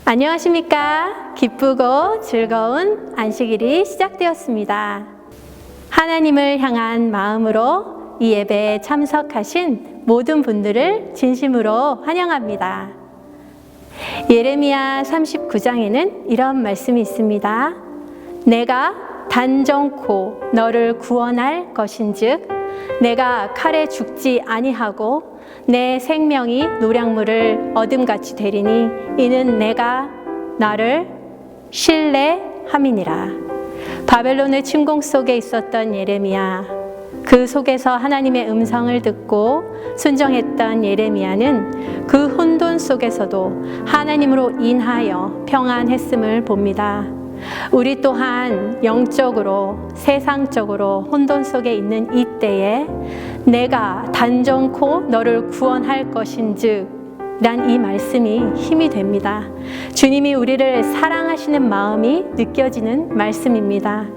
안녕하십니까? 기쁘고 즐거운 안식일이 시작되었습니다. 하나님을 향한 마음으로 이 예배에 참석하신 모든 분들을 진심으로 환영합니다. 예레미야 39장에는 이런 말씀이 있습니다. 내가 단정코 너를 구원할 것인즉 내가 칼에 죽지 아니하고 내 생명이 노량물을 어둠같이 되리니 이는 내가 나를 신뢰함이니라. 바벨론의 침공 속에 있었던 예레미야, 그 속에서 하나님의 음성을 듣고 순종했던 예레미야는 그 혼돈 속에서도 하나님으로 인하여 평안했음을 봅니다. 우리 또한 영적으로 세상적으로 혼돈 속에 있는 이때에 내가 단정코 너를 구원할 것인즉 란 이 말씀이 힘이 됩니다. 주님이 우리를 사랑하시는 마음이 느껴지는 말씀입니다.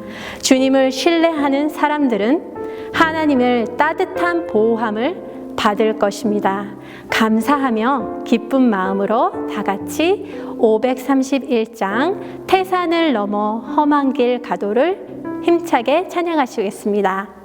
주님을 신뢰하는 사람들은 하나님을 따뜻한 보호함을 받을 것입니다. 감사하며 기쁜 마음으로 다 같이 531장 태산을 넘어 험한 길 가도를 힘차게 찬양하시겠습니다.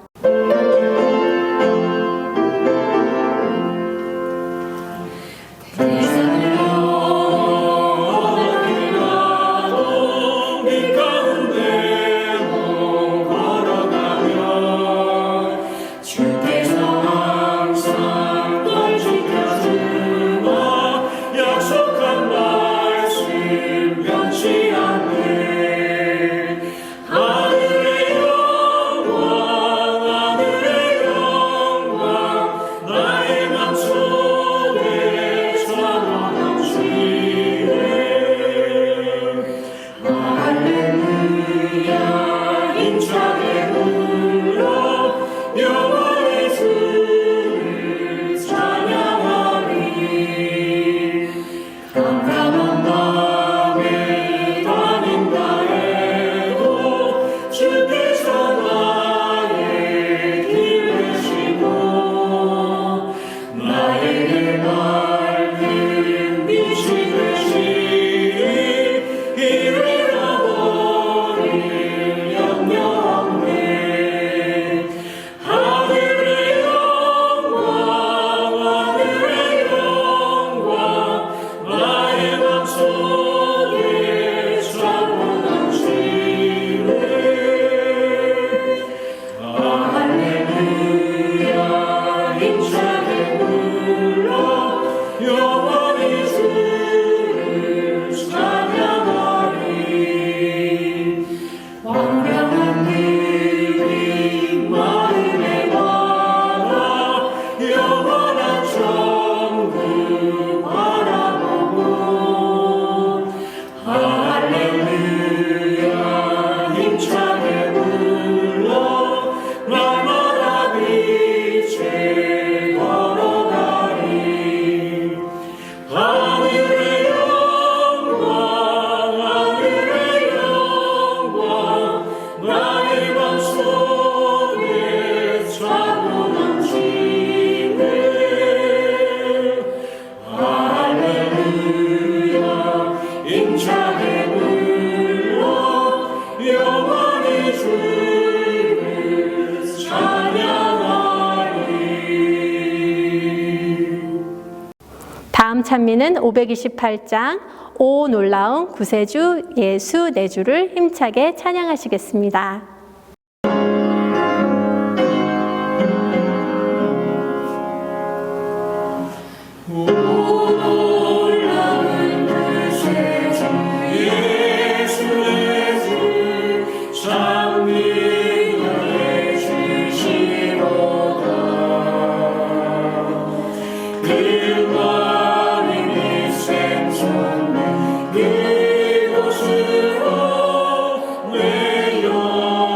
다음 찬미는 528장 오 놀라운 구세주 예수 내 주를 힘차게 찬양하시겠습니다. 그곳으로 내 영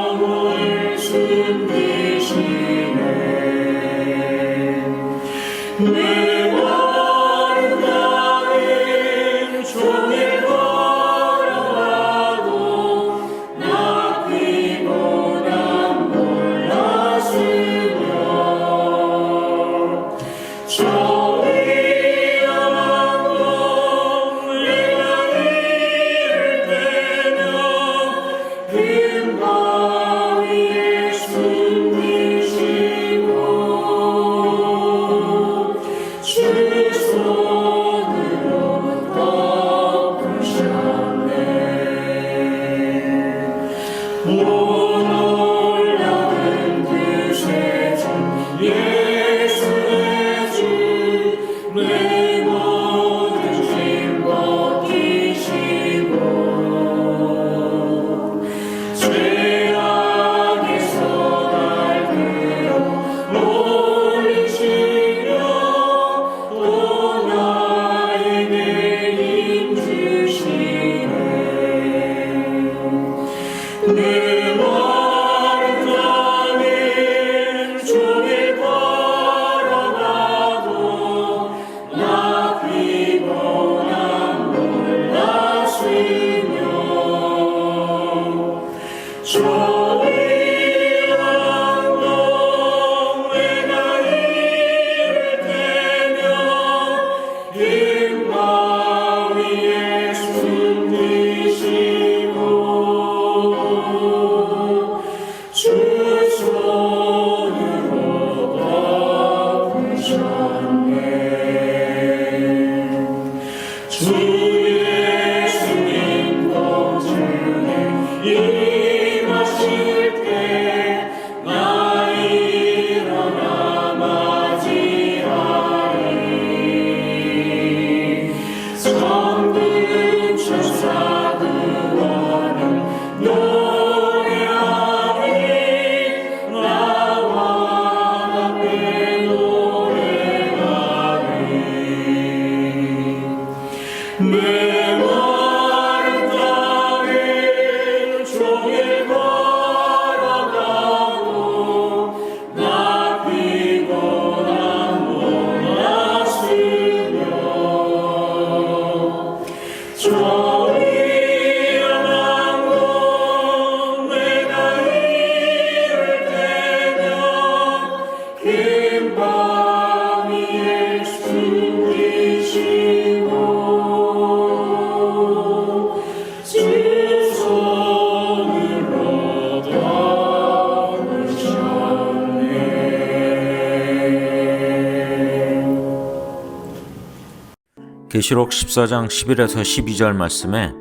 계시록 14장 11에서 12절 말씀에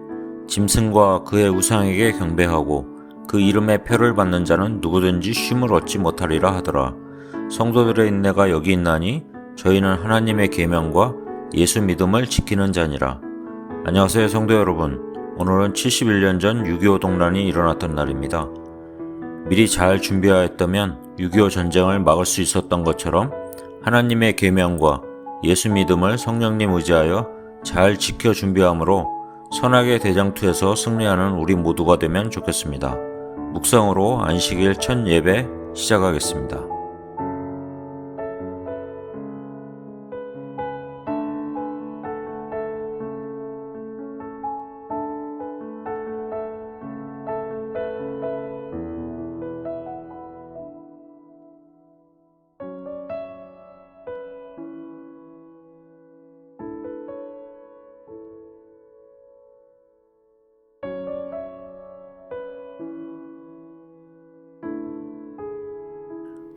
짐승과 그의 우상에게 경배하고 그 이름의 표를 받는 자는 누구든지 쉼을 얻지 못하리라 하더라. 성도들의 인내가 여기 있나니 저희는 하나님의 계명과 예수 믿음을 지키는 자니라. 안녕하세요 성도 여러분. 오늘은 71년 전 6.25 동란이 일어났던 날입니다. 미리 잘 준비하였다면 6.25 전쟁을 막을 수 있었던 것처럼 하나님의 계명과 예수 믿음을 성령님 의지하여 잘 지켜 준비함으로 선악의 대장투에서 승리하는 우리 모두가 되면 좋겠습니다. 묵상으로 안식일 첫 예배 시작하겠습니다.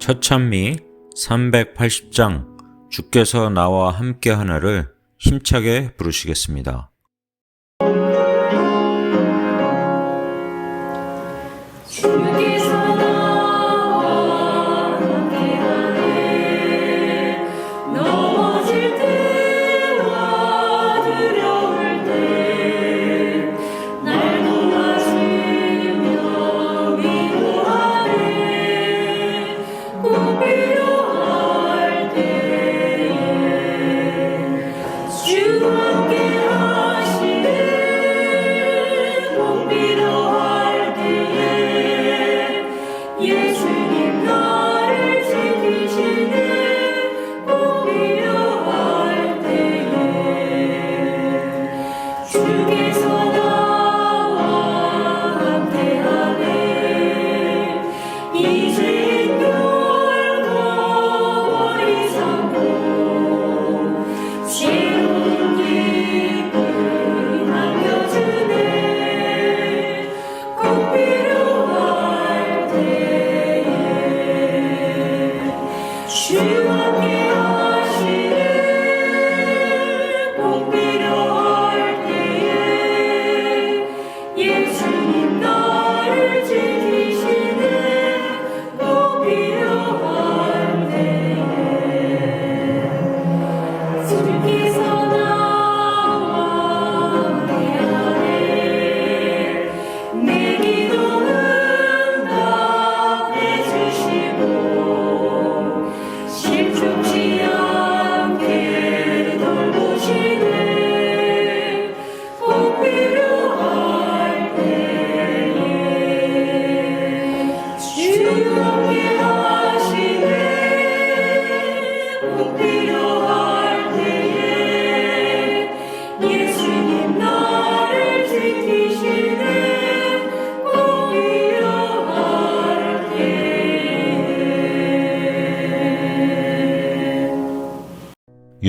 첫 찬미 380장 주께서 나와 함께 하나를 힘차게 부르시겠습니다.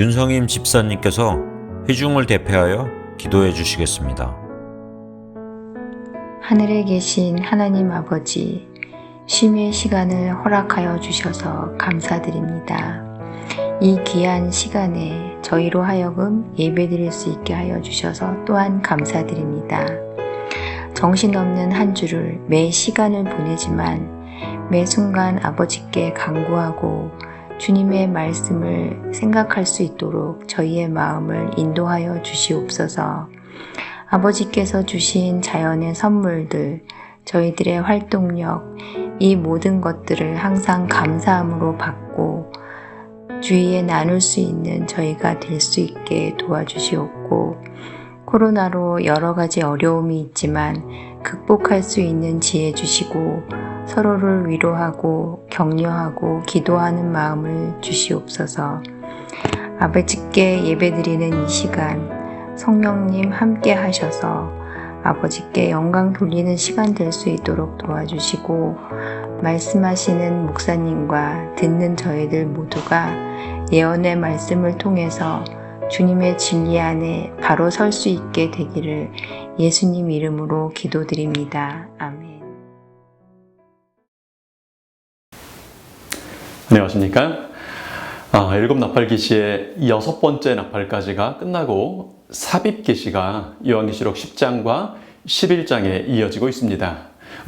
윤성임 집사님께서 회중을 대표하여 기도해 주시겠습니다. 하늘에 계신 하나님 아버지, 쉼의 시간을 허락하여 주셔서 감사드립니다. 이 귀한 시간에 저희로 하여금 예배드릴 수 있게 하여 주셔서 또한 감사드립니다. 정신없는 한 주를 매 시간을 보내지만 매 순간 아버지께 간구하고 주님의 말씀을 생각할 수 있도록 저희의 마음을 인도하여 주시옵소서. 아버지께서 주신 자연의 선물들, 저희들의 활동력, 이 모든 것들을 항상 감사함으로 받고 주위에 나눌 수 있는 저희가 될 수 있게 도와주시옵고, 코로나로 여러 가지 어려움이 있지만 극복할 수 있는 지혜 주시고 서로를 위로하고 격려하고 기도하는 마음을 주시옵소서. 아버지께 예배드리는 이 시간 성령님 함께 하셔서 아버지께 영광 돌리는 시간 될 수 있도록 도와주시고, 말씀하시는 목사님과 듣는 저희들 모두가 예언의 말씀을 통해서 주님의 진리 안에 바로 설 수 있게 되기를 예수님 이름으로 기도드립니다. 아멘. 안녕하십니까? 일곱 나팔 계시의 6번째 나팔까지가 끝나고 삽입 계시가 요한계시록 10장과 11장에 이어지고 있습니다.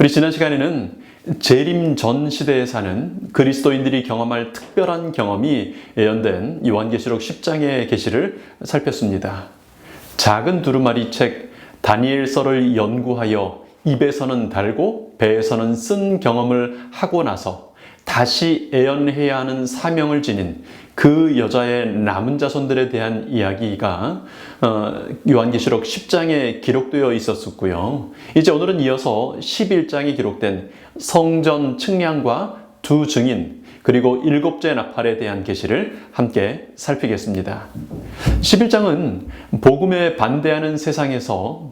우리 지난 시간에는 재림 전 시대에 사는 그리스도인들이 경험할 특별한 경험이 예언된 요한계시록 10장의 계시를 살폈습니다. 작은 두루마리 책 다니엘서를 연구하여 입에서는 달고 배에서는 쓴 경험을 하고 나서 다시 애언해야 하는 사명을 지닌 그 여자의 남은 자손들에 대한 이야기가 요한계시록 10장에 기록되어 있었고요. 이제 오늘은 이어서 11장에 기록된 성전 측량과 두 증인 그리고 7째 나팔에 대한 계시를 함께 살피겠습니다. 11장은 복음에 반대하는 세상에서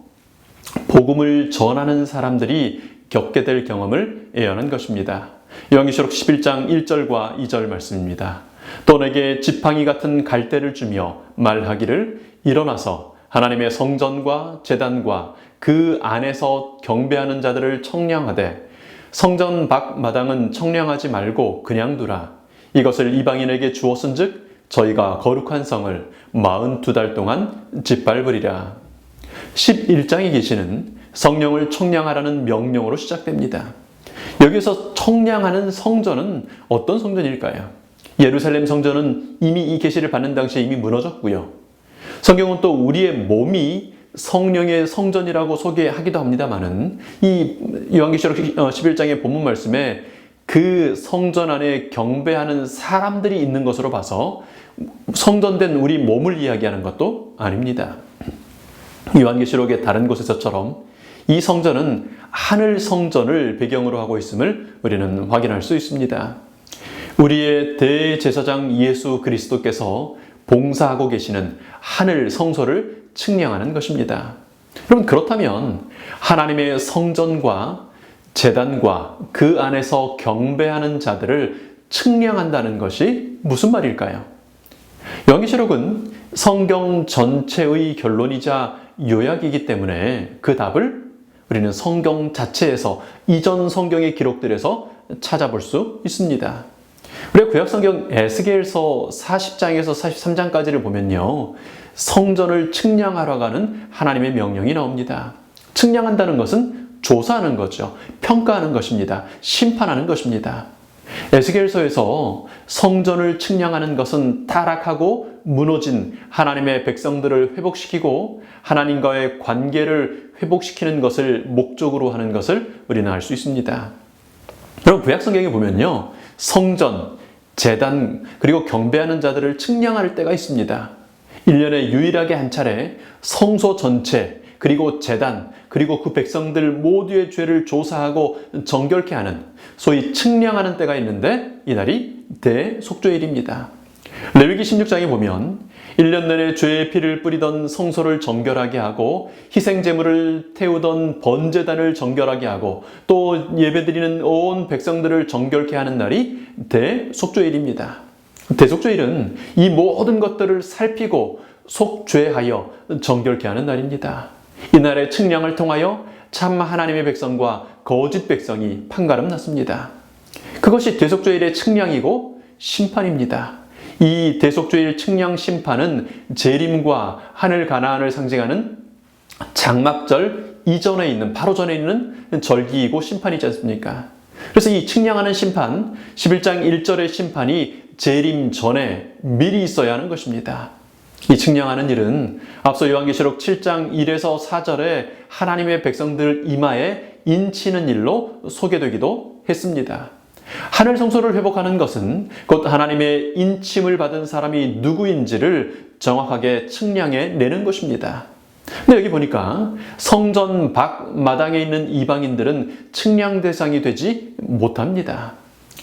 복음을 전하는 사람들이 겪게 될 경험을 예언한 것입니다. 요한계시록 11장 1절과 2절 말씀입니다. 또 내게 지팡이 같은 갈대를 주며 말하기를 일어나서 하나님의 성전과 제단과 그 안에서 경배하는 자들을 청량하되 성전 밖 마당은 청량하지 말고 그냥 두라. 이것을 이방인에게 주었은즉 저희가 거룩한 성을 42달 동안 짓밟으리라. 11장의 계시는 성령을 청량하라는 명령으로 시작됩니다. 여기서 청량하는 성전은 어떤 성전일까요? 예루살렘 성전은 이미 이 계시를 받는 당시에 이미 무너졌고요. 성경은 또 우리의 몸이 성령의 성전이라고 소개하기도 합니다만은 이 요한계시록 11장의 본문 말씀에 그 성전 안에 경배하는 사람들이 있는 것으로 봐서 성전된 우리 몸을 이야기하는 것도 아닙니다. 요한계시록의 다른 곳에서처럼 이 성전은 하늘 성전을 배경으로 하고 있음을 우리는 확인할 수 있습니다. 우리의 대제사장 예수 그리스도께서 봉사하고 계시는 하늘 성소를 측량하는 것입니다. 여러분, 그렇다면 하나님의 성전과 제단과 그 안에서 경배하는 자들을 측량한다는 것이 무슨 말일까요? 요한계시록은 성경 전체의 결론이자 요약이기 때문에 그 답을 우리는 성경 자체에서 이전 성경의 기록들에서 찾아볼 수 있습니다. 우리가 구약성경 에스겔서 40장에서 43장까지를 보면요, 성전을 측량하러 가는 하나님의 명령이 나옵니다. 측량한다는 것은 조사하는 거죠. 평가하는 것입니다. 심판하는 것입니다. 에스겔서에서 성전을 측량하는 것은 타락하고 무너진 하나님의 백성들을 회복시키고 하나님과의 관계를 회복시키는 것을 목적으로 하는 것을 우리는 알 수 있습니다. 여러분, 구약성경에 보면요, 성전, 제단, 그리고 경배하는 자들을 측량할 때가 있습니다. 1년에 유일하게 한 차례 성소 전체, 그리고 제단, 그리고 그 백성들 모두의 죄를 조사하고 정결케 하는, 소위 측량하는 때가 있는데 이날이 대속죄일입니다. 레위기 16장에 보면 1년 내내 죄의 피를 뿌리던 성소를 정결하게 하고 희생제물을 태우던 번제단을 정결하게 하고 또 예배드리는 온 백성들을 정결케 하는 날이 대속죄일입니다. 대속주일은 이 모든 것들을 살피고 속죄하여 정결케 하는 날입니다. 이날의 측량을 통하여 참 하나님의 백성과 거짓 백성이 판가름 났습니다. 그것이 대속주일의 측량이고 심판입니다. 이 대속주일 측량 심판은 재림과 하늘 가나안을 상징하는 장막절 이전에 있는, 바로 전에 있는 절기이고 심판이지 않습니까? 그래서 이 측량하는 심판, 11장 1절의 심판이 재림 전에 미리 있어야 하는 것입니다. 이 측량하는 일은 앞서 요한계시록 7장 1에서 4절에 하나님의 백성들 이마에 인치는 일로 소개되기도 했습니다. 하늘 성소를 회복하는 것은 곧 하나님의 인침을 받은 사람이 누구인지를 정확하게 측량해 내는 것입니다. 근데 여기 보니까 성전 밖 마당에 있는 이방인들은 측량 대상이 되지 못합니다.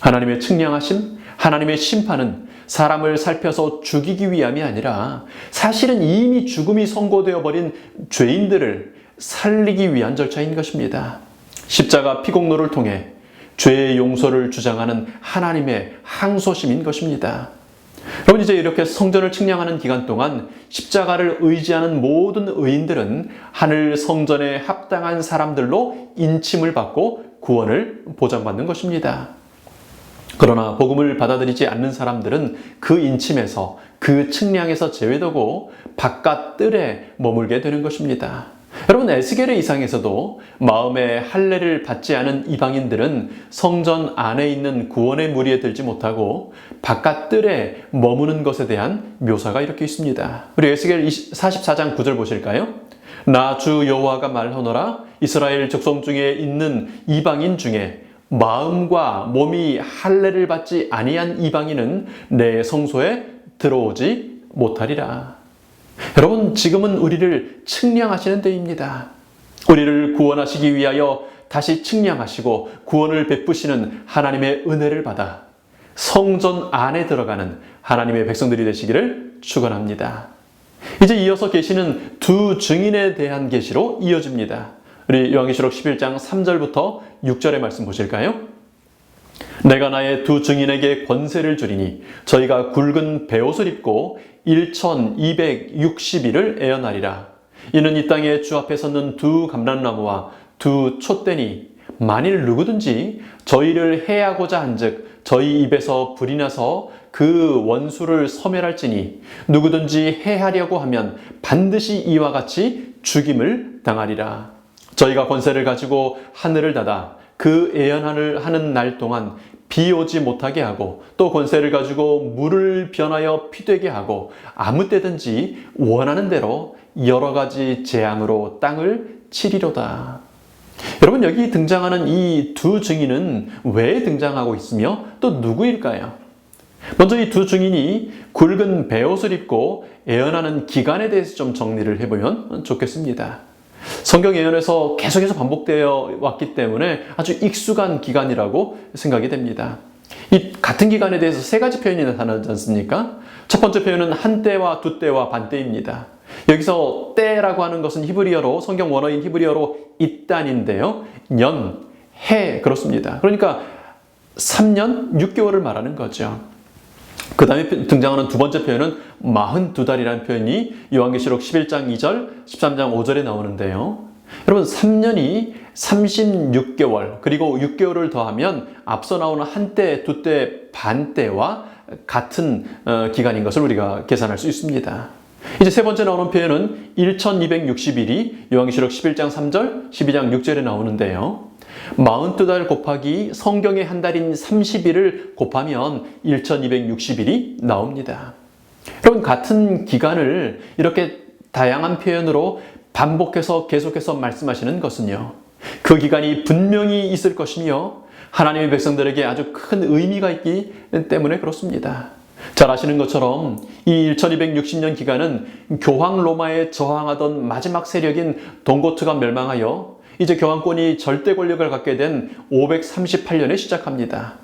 하나님의 측량하심, 하나님의 심판은 사람을 살펴서 죽이기 위함이 아니라 사실은 이미 죽음이 선고되어 버린 죄인들을 살리기 위한 절차인 것입니다. 십자가 피공로를 통해 죄의 용서를 주장하는 하나님의 항소심인 것입니다. 여러분, 이제 이렇게 성전을 측량하는 기간 동안 십자가를 의지하는 모든 의인들은 하늘 성전에 합당한 사람들로 인침을 받고 구원을 보장받는 것입니다. 그러나 복음을 받아들이지 않는 사람들은 그 인침에서, 그 측량에서 제외되고 바깥 뜰에 머물게 되는 것입니다. 여러분, 에스겔의 이상에서도 마음에 할례를 받지 않은 이방인들은 성전 안에 있는 구원의 무리에 들지 못하고 바깥 뜰에 머무는 것에 대한 묘사가 이렇게 있습니다. 우리 에스겔 44장 9절 보실까요? 나 주 여호와가 말하노라, 이스라엘 족속 중에 있는 이방인 중에 마음과 몸이 할례를 받지 아니한 이방인은 내 성소에 들어오지 못하리라. 여러분, 지금은 우리를 측량하시는 때입니다. 우리를 구원하시기 위하여 다시 측량하시고 구원을 베푸시는 하나님의 은혜를 받아 성전 안에 들어가는 하나님의 백성들이 되시기를 축원합니다. 이제 이어서 계시는 두 증인에 대한 계시로 이어집니다. 우리 요한계시록 11장 3절부터 6절의 말씀 보실까요? 내가 나의 두 증인에게 권세를 주리니 저희가 굵은 베옷을 입고 1260일을 애연하리라. 이는 이 땅에 주 앞에 섰는 두 감람나무와 두 촛대니 만일 누구든지 저희를 해하고자 한즉 저희 입에서 불이 나서 그 원수를 소멸할지니 누구든지 해하려고 하면 반드시 이와 같이 죽임을 당하리라. 저희가 권세를 가지고 하늘을 닫아 그 애연을 하는 날 동안 비 오지 못하게 하고 또 권세를 가지고 물을 변하여 피되게 하고 아무 때든지 원하는 대로 여러 가지 재앙으로 땅을 치리로다. 여러분, 여기 등장하는 이 두 증인은 왜 등장하고 있으며 또 누구일까요? 먼저 이 두 증인이 굵은 베옷을 입고 애연하는 기간에 대해서 좀 정리를 해보면 좋겠습니다. 성경 예언에서 계속해서 반복되어 왔기 때문에 아주 익숙한 기간이라고 생각이 됩니다. 이 같은 기간에 대해서 세 가지 표현이 나타나지 않습니까? 첫 번째 표현은 한때와 두때와 반때입니다. 여기서 때라고 하는 것은 히브리어로, 성경 원어인 히브리어로 이단인데요. 년, 해, 그렇습니다. 그러니까 3년 6개월을 말하는 거죠. 그 다음에 등장하는 두 번째 표현은 42달이라는 표현이 요한계시록 11장 2절, 13장 5절에 나오는데요. 여러분, 3년이 36개월, 그리고 6개월을 더하면 앞서 나오는 한때, 두때, 반때와 같은 기간인 것을 우리가 계산할 수 있습니다. 이제 세 번째 나오는 표현은 1260일이 요한계시록 11장 3절, 12장 6절에 나오는데요. 42달 곱하기 성경의 한 달인 30일을 곱하면 1260일이 나옵니다. 여러분, 같은 기간을 이렇게 다양한 표현으로 반복해서 계속해서 말씀하시는 것은요, 그 기간이 분명히 있을 것이며 하나님의 백성들에게 아주 큰 의미가 있기 때문에 그렇습니다. 잘 아시는 것처럼 이 1260년 기간은 교황 로마에 저항하던 마지막 세력인 동고트가 멸망하여 이제 교황권이 절대 권력을 갖게 된 538년에 시작합니다.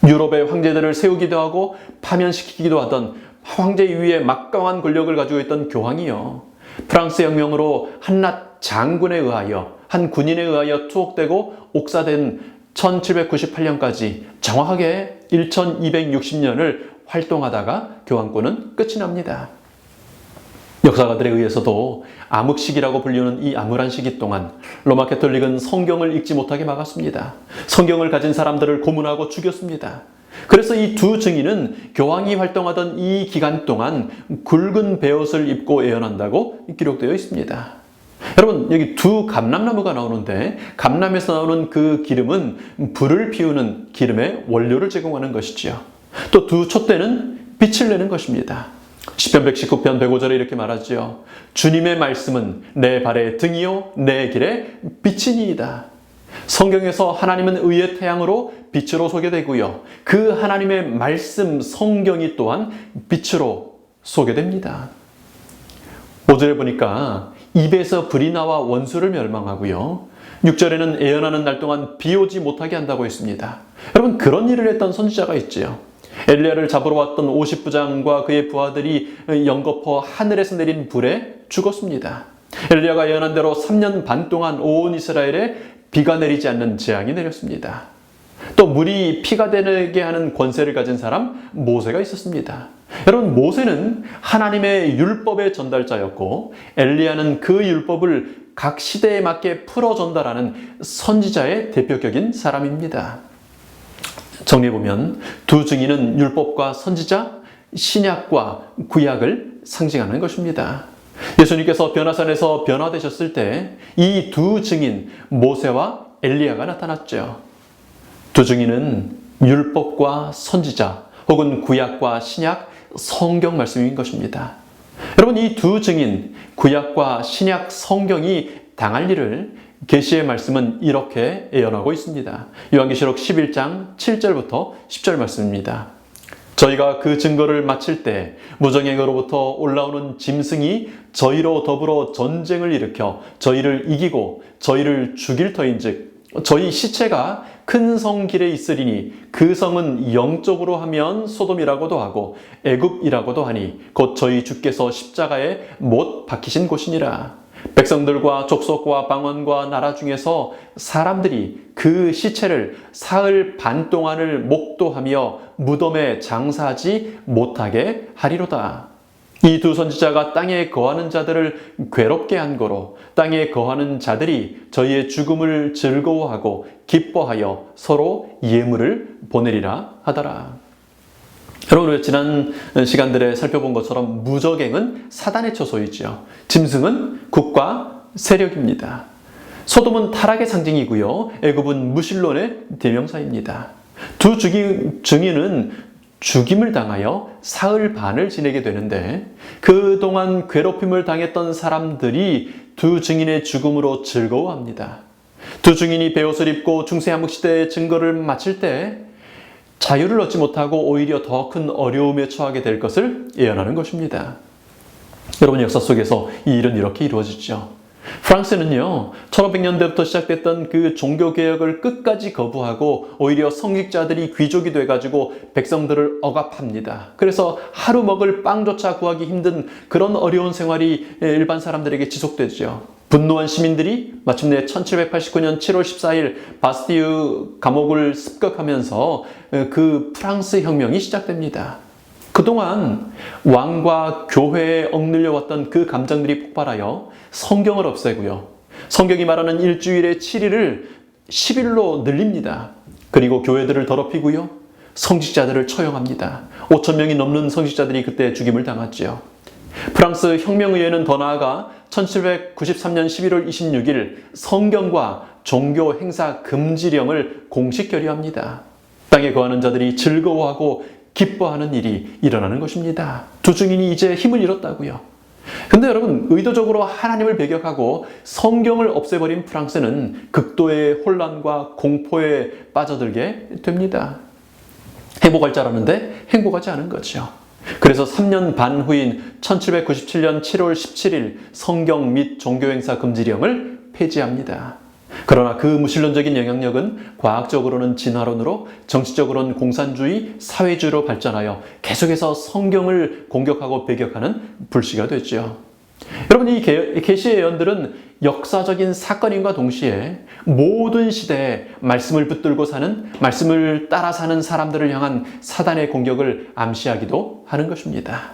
유럽의 황제들을 세우기도 하고 파면시키기도 하던 황제 위에 막강한 권력을 가지고 있던 교황이요, 프랑스 혁명으로 한낱 장군에 의하여, 한 군인에 의하여 투옥되고 옥사된 1798년까지 정확하게 1260년을 활동하다가 교황권은 끝이 납니다. 역사가들에 의해서도 암흑시기라고 불리는 이 암울한 시기 동안 로마 가톨릭은 성경을 읽지 못하게 막았습니다. 성경을 가진 사람들을 고문하고 죽였습니다. 그래서 이 두 증인은 교황이 활동하던 이 기간 동안 굵은 베옷을 입고 예언한다고 기록되어 있습니다. 여러분, 여기 두 감람나무가 나오는데 감람에서 나오는 그 기름은 불을 피우는 기름의 원료를 제공하는 것이지요. 또 두 촛대는 빛을 내는 것입니다. 시편 119편 105절에 이렇게 말하지요. 주님의 말씀은 내 발의 등이요 내 길의 빛이니이다. 성경에서 하나님은 의의 태양으로 빛으로 소개되고요. 그 하나님의 말씀 성경이 또한 빛으로 소개됩니다. 5절에 보니까 입에서 불이 나와 원수를 멸망하고요. 6절에는 예언하는 날 동안 비 오지 못하게 한다고 했습니다. 여러분, 그런 일을 했던 선지자가 있지요. 엘리야를 잡으러 왔던 50부장과 그의 부하들이 연거푸 하늘에서 내린 불에 죽었습니다. 엘리야가 예언한 대로 3년 반 동안 온 이스라엘에 비가 내리지 않는 재앙이 내렸습니다. 또 물이 피가 되게 하는 권세를 가진 사람 모세가 있었습니다. 여러분, 모세는 하나님의 율법의 전달자였고 엘리야는 그 율법을 각 시대에 맞게 풀어 전달하는 선지자의 대표격인 사람입니다. 정리해보면 두 증인은 율법과 선지자, 신약과 구약을 상징하는 것입니다. 예수님께서 변화산에서 변화되셨을 때 이 두 증인 모세와 엘리야가 나타났죠. 두 증인은 율법과 선지자 혹은 구약과 신약, 성경 말씀인 것입니다. 여러분, 이 두 증인 구약과 신약 성경이 당할 일을 계시의 말씀은 이렇게 예언하고 있습니다. 요한계시록 11장 7절부터 10절 말씀입니다. 저희가 그 증거를 마칠 때 무정행으로부터 올라오는 짐승이 저희로 더불어 전쟁을 일으켜 저희를 이기고 저희를 죽일 터인즉 저희 시체가 큰 성 길에 있으리니 그 성은 영적으로 하면 소돔이라고도 하고 애굽이라고도 하니 곧 저희 주께서 십자가에 못 박히신 곳이니라. 백성들과 족속과 방언과 나라 중에서 사람들이 그 시체를 사흘 반 동안을 목도하며 무덤에 장사하지 못하게 하리로다. 이 두 선지자가 땅에 거하는 자들을 괴롭게 한 거로 땅에 거하는 자들이 저희의 죽음을 즐거워하고 기뻐하여 서로 예물을 보내리라 하더라. 여러분, 우리가 지난 시간들에 살펴본 것처럼 무적행은 사단의 처소이지요. 짐승은 국가 세력입니다. 소돔은 타락의 상징이고요. 애굽은 무신론의 대명사입니다. 두 증인은 죽임을 당하여 사흘 반을 지내게 되는데 그동안 괴롭힘을 당했던 사람들이 두 증인의 죽음으로 즐거워합니다. 두 증인이 베옷을 입고 중세암흑시대의 증거를 마칠 때 자유를 얻지 못하고 오히려 더 큰 어려움에 처하게 될 것을 예언하는 것입니다. 여러분, 역사 속에서 이 일은 이렇게 이루어지죠. 프랑스는요, 1500년대부터 시작됐던 그 종교개혁을 끝까지 거부하고 오히려 성직자들이 귀족이 돼가지고 백성들을 억압합니다. 그래서 하루 먹을 빵조차 구하기 힘든 그런 어려운 생활이 일반 사람들에게 지속되죠. 분노한 시민들이 마침내 1789년 7월 14일 바스티유 감옥을 습격하면서 그 프랑스 혁명이 시작됩니다. 그동안 왕과 교회에 억눌려 왔던 그 감정들이 폭발하여 성경을 없애고요. 성경이 말하는 일주일의 7일을 10일로 늘립니다. 그리고 교회들을 더럽히고요. 성직자들을 처형합니다. 5,000명이 넘는 성직자들이 그때 죽임을 당했지요. 프랑스 혁명의회는 더 나아가 1793년 11월 26일 성경과 종교 행사 금지령을 공식 결의합니다. 땅에 거하는 자들이 즐거워하고 기뻐하는 일이 일어나는 것입니다. 두 증인이 이제 힘을 잃었다고요. 근데 여러분, 의도적으로 하나님을 배격하고 성경을 없애버린 프랑스는 극도의 혼란과 공포에 빠져들게 됩니다. 행복할 줄 알았는데 행복하지 않은 거죠. 그래서 3년 반 후인 1797년 7월 17일 성경 및 종교행사 금지령을 폐지합니다. 그러나 그 무신론적인 영향력은 과학적으로는 진화론으로, 정치적으로는 공산주의, 사회주의로 발전하여 계속해서 성경을 공격하고 배격하는 불씨가 됐죠. 여러분, 이 계시의 예언들은 역사적인 사건임과 동시에 모든 시대에 말씀을 붙들고 사는, 말씀을 따라 사는 사람들을 향한 사단의 공격을 암시하기도 하는 것입니다.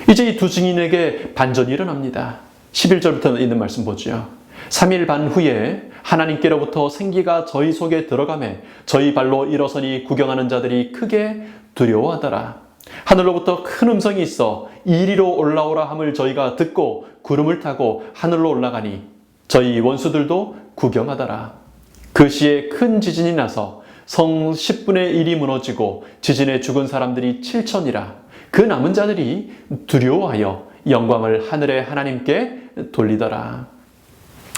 이제 이 두 증인에게 반전이 일어납니다. 11절부터 있는 말씀 보죠. 3일 반 후에 하나님께로부터 생기가 저희 속에 들어가매 저희 발로 일어서니 구경하는 자들이 크게 두려워하더라. 하늘로부터 큰 음성이 있어 이리로 올라오라 함을 저희가 듣고 구름을 타고 하늘로 올라가니 저희 원수들도 구경하더라. 그 시에 큰 지진이 나서 성 10분의 1이 무너지고 지진에 죽은 사람들이 7천이라. 그 남은 자들이 두려워하여 영광을 하늘의 하나님께 돌리더라.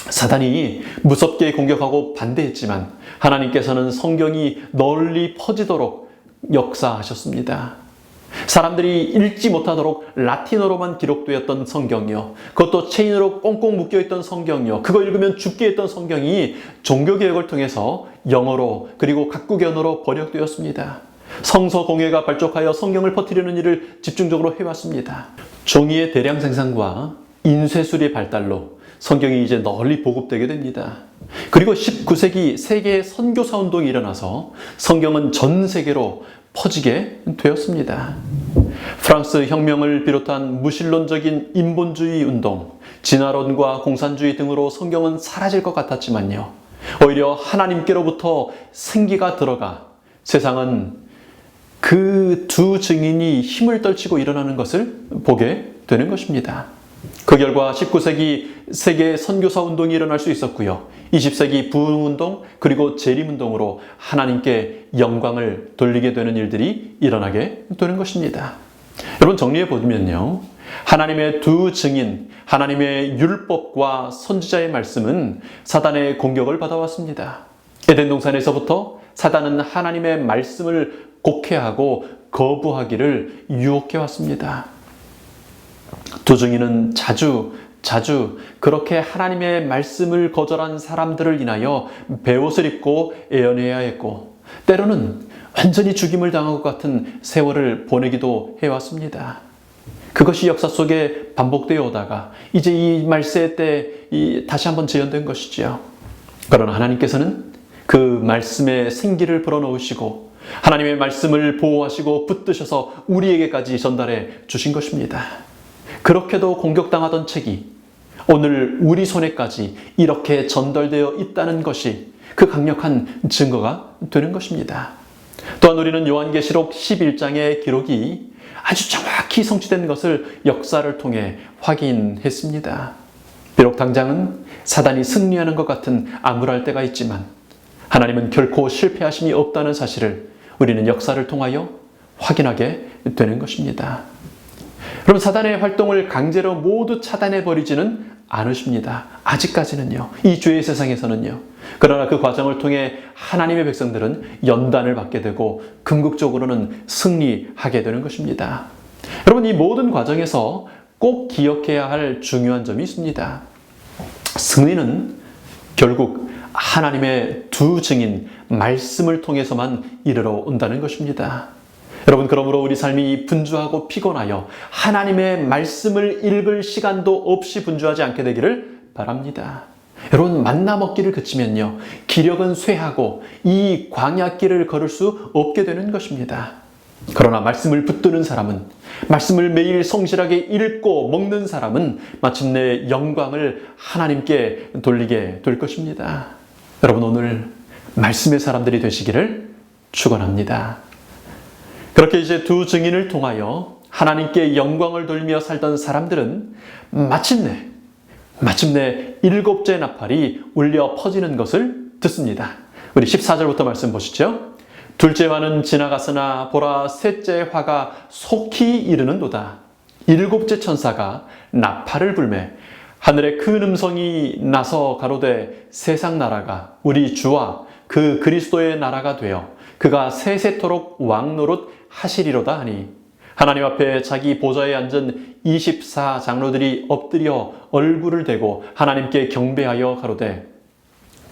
사단이 무섭게 공격하고 반대했지만 하나님께서는 성경이 널리 퍼지도록 역사하셨습니다. 사람들이 읽지 못하도록 라틴어로만 기록되었던 성경이요, 그것도 체인으로 꽁꽁 묶여있던 성경이요, 그거 읽으면 죽게 했던 성경이 종교개혁을 통해서 영어로 그리고 각국 언어로 번역되었습니다. 성서 공회가 발족하여 성경을 퍼뜨리는 일을 집중적으로 해왔습니다. 종이의 대량 생산과 인쇄술의 발달로 성경이 이제 널리 보급되게 됩니다. 그리고 19세기 세계 선교사 운동이 일어나서 성경은 전 세계로 퍼지게 되었습니다. 프랑스 혁명을 비롯한 무신론적인 인본주의 운동, 진화론과 공산주의 등으로 성경은 사라질 것 같았지만요, 오히려 하나님께로부터 생기가 들어가 세상은 그 두 증인이 힘을 떨치고 일어나는 것을 보게 되는 것입니다. 그 결과 19세기 세계 선교사 운동이 일어날 수 있었고요. 20세기 부흥운동 그리고 재림운동으로 하나님께 영광을 돌리게 되는 일들이 일어나게 되는 것입니다. 여러분 정리해 보면요, 하나님의 두 증인, 하나님의 율법과 선지자의 말씀은 사단의 공격을 받아왔습니다. 에덴 동산에서부터 사단은 하나님의 말씀을 곡해하고 거부하기를 유혹해 왔습니다. 두 증인은 자주 그렇게 하나님의 말씀을 거절한 사람들을 인하여 베옷을 입고 애언해야 했고, 때로는 완전히 죽임을 당한 것 같은 세월을 보내기도 해왔습니다. 그것이 역사 속에 반복되어 오다가 이제 이 말세 때 다시 한번 재현된 것이지요. 그러나 하나님께서는 그 말씀에 생기를 불어넣으시고 하나님의 말씀을 보호하시고 붙드셔서 우리에게까지 전달해 주신 것입니다. 그렇게도 공격당하던 책이 오늘 우리 손에까지 이렇게 전달되어 있다는 것이 그 강력한 증거가 되는 것입니다. 또한 우리는 요한계시록 11장의 기록이 아주 정확히 성취된 것을 역사를 통해 확인했습니다. 비록 당장은 사단이 승리하는 것 같은 암울할 때가 있지만 하나님은 결코 실패하심이 없다는 사실을 우리는 역사를 통하여 확인하게 되는 것입니다. 여러분, 사단의 활동을 강제로 모두 차단해버리지는 않으십니다. 아직까지는요. 이 죄의 세상에서는요. 그러나 그 과정을 통해 하나님의 백성들은 연단을 받게 되고 궁극적으로는 승리하게 되는 것입니다. 여러분, 이 모든 과정에서 꼭 기억해야 할 중요한 점이 있습니다. 승리는 결국 하나님의 두 증인 말씀을 통해서만 이르러 온다는 것입니다. 여러분, 그러므로 우리 삶이 분주하고 피곤하여 하나님의 말씀을 읽을 시간도 없이 분주하지 않게 되기를 바랍니다. 여러분, 만나 먹기를 그치면요, 기력은 쇠하고 이 광야길을 걸을 수 없게 되는 것입니다. 그러나 말씀을 붙드는 사람은, 말씀을 매일 성실하게 읽고 먹는 사람은 마침내 영광을 하나님께 돌리게 될 것입니다. 여러분, 오늘 말씀의 사람들이 되시기를 축원합니다. 그렇게 이제 두 증인을 통하여 하나님께 영광을 돌리며 살던 사람들은 마침내 일곱째 나팔이 울려 퍼지는 것을 듣습니다. 우리 14절부터 말씀 보시죠. 둘째 화는 지나갔으나 보라, 셋째 화가 속히 이르는도다. 일곱째 천사가 나팔을 불매 하늘에 큰 음성이 나서 가로되 세상 나라가 우리 주와 그 그리스도의 나라가 되어 그가 세세토록 왕노릇 하시리로다 하니, 하나님 앞에 자기 보좌에 앉은 24장로들이 엎드려 얼굴을 대고 하나님께 경배하여 가로되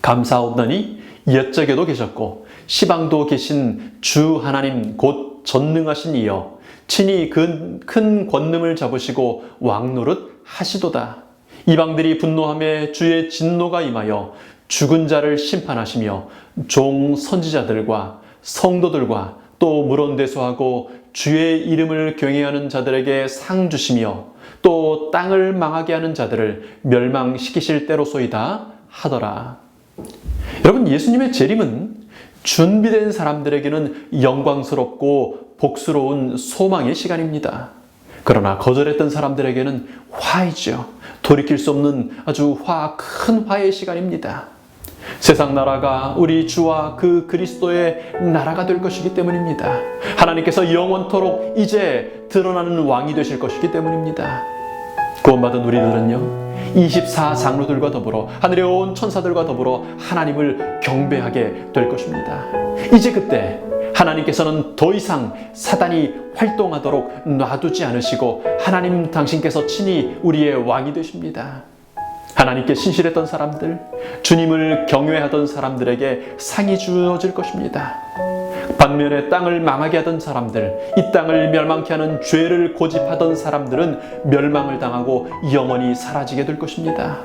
감사옵나니 옛적에도 계셨고 시방도 계신 주 하나님 곧 전능하신 이여 친히 그 큰 권능을 잡으시고 왕노릇 하시도다. 이방들이 분노함에 주의 진노가 임하여 죽은 자를 심판하시며 종 선지자들과 성도들과 또 물론대소하고 주의 이름을 경외하는 자들에게 상 주시며 또 땅을 망하게 하는 자들을 멸망시키실 때로소이다 하더라. 여러분, 예수님의 재림은 준비된 사람들에게는 영광스럽고 복스러운 소망의 시간입니다. 그러나 거절했던 사람들에게는 화이죠. 돌이킬 수 없는 아주 큰 화의 시간입니다. 세상 나라가 우리 주와 그 그리스도의 나라가 될 것이기 때문입니다. 하나님께서 영원토록 이제 드러나는 왕이 되실 것이기 때문입니다. 구원받은 우리들은요, 24장로들과 더불어 하늘의 온 천사들과 더불어 하나님을 경배하게 될 것입니다. 이제 그때 하나님께서는 더 이상 사단이 활동하도록 놔두지 않으시고 하나님 당신께서 친히 우리의 왕이 되십니다. 하나님께 신실했던 사람들, 주님을 경외하던 사람들에게 상이 주어질 것입니다. 반면에 땅을 망하게 하던 사람들, 이 땅을 멸망케 하는 죄를 고집하던 사람들은 멸망을 당하고 영원히 사라지게 될 것입니다.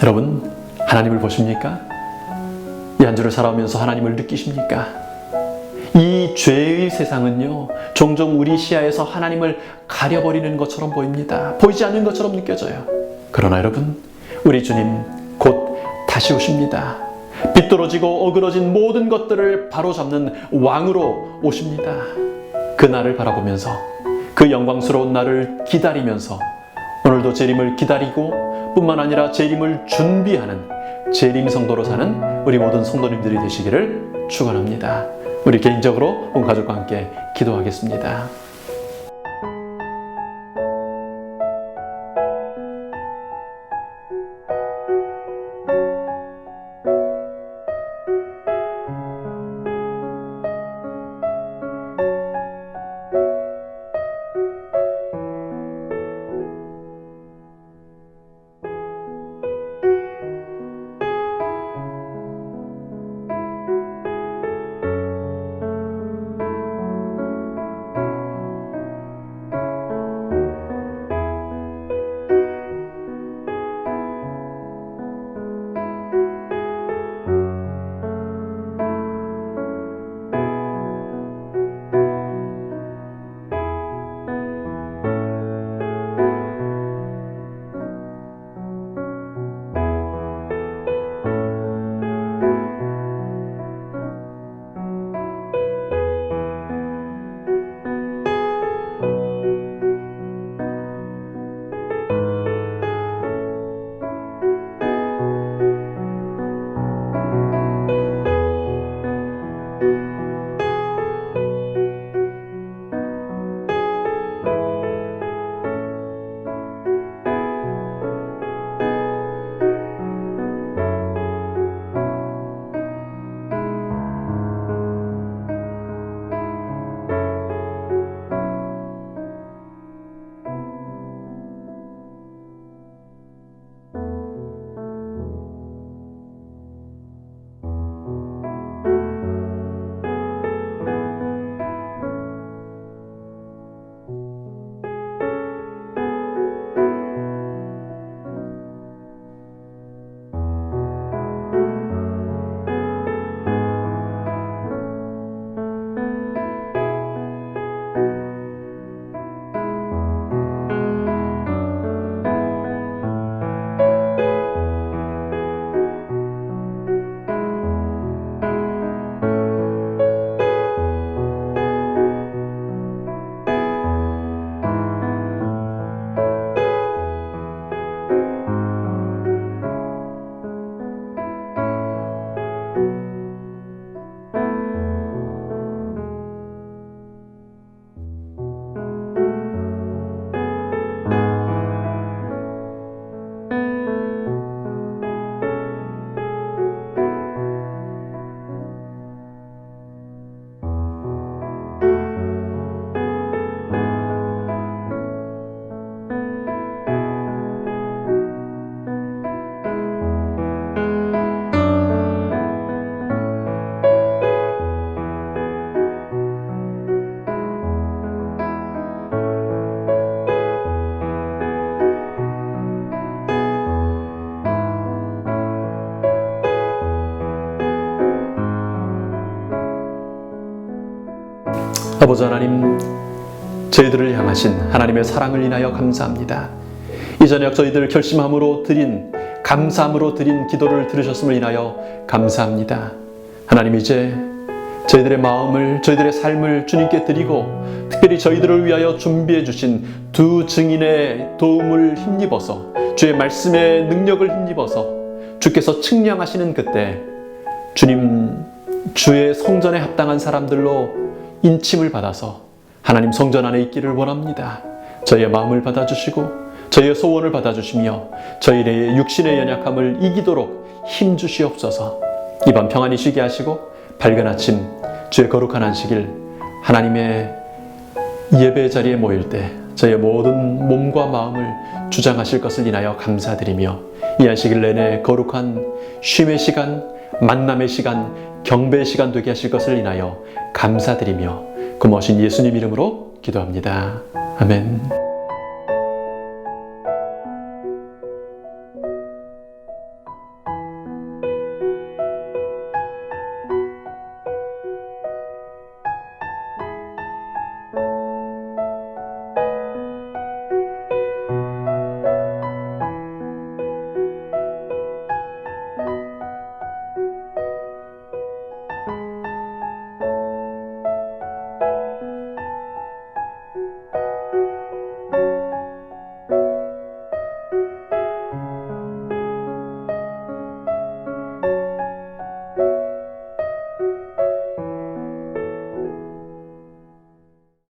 여러분, 하나님을 보십니까? 이 한 주를 살아오면서 하나님을 느끼십니까? 이 죄의 세상은요, 종종 우리 시야에서 하나님을 가려버리는 것처럼 보입니다. 보이지 않는 것처럼 느껴져요. 그러나 여러분, 우리 주님 곧 다시 오십니다. 비뚤어지고 어그러진 모든 것들을 바로잡는 왕으로 오십니다. 그 날을 바라보면서, 그 영광스러운 날을 기다리면서 오늘도 재림을 기다리고 뿐만 아니라 재림을 준비하는 재림 성도로 사는 우리 모든 성도님들이 되시기를 축원합니다. 우리 개인적으로 온 가족과 함께 기도하겠습니다. 아버지 하나님, 저희들을 향하신 하나님의 사랑을 인하여 감사합니다. 이 저녁 저희들 결심함으로 드린, 감사함으로 드린 기도를 들으셨음을 인하여 감사합니다. 하나님, 이제 저희들의 마음을, 저희들의 삶을 주님께 드리고 특별히 저희들을 위하여 준비해 주신 두 증인의 도움을 힘입어서, 주의 말씀의 능력을 힘입어서 주께서 측량하시는 그때 주님, 주의 성전에 합당한 사람들로 인침을 받아서 하나님 성전 안에 있기를 원합니다. 저희의 마음을 받아주시고 저희의 소원을 받아주시며 저희의 육신의 연약함을 이기도록 힘주시옵소서. 이밤 평안히 쉬게 하시고 밝은 아침 주의 거룩한 안식일 하나님의 예배 자리에 모일 때 저희의 모든 몸과 마음을 주장하실 것을 인하여 감사드리며 이 안식일 내내 거룩한 쉼의 시간, 만남의 시간, 경배의 시간 되게 하실 것을 인하여 감사드리며 고마우신 예수님 이름으로 기도합니다. 아멘.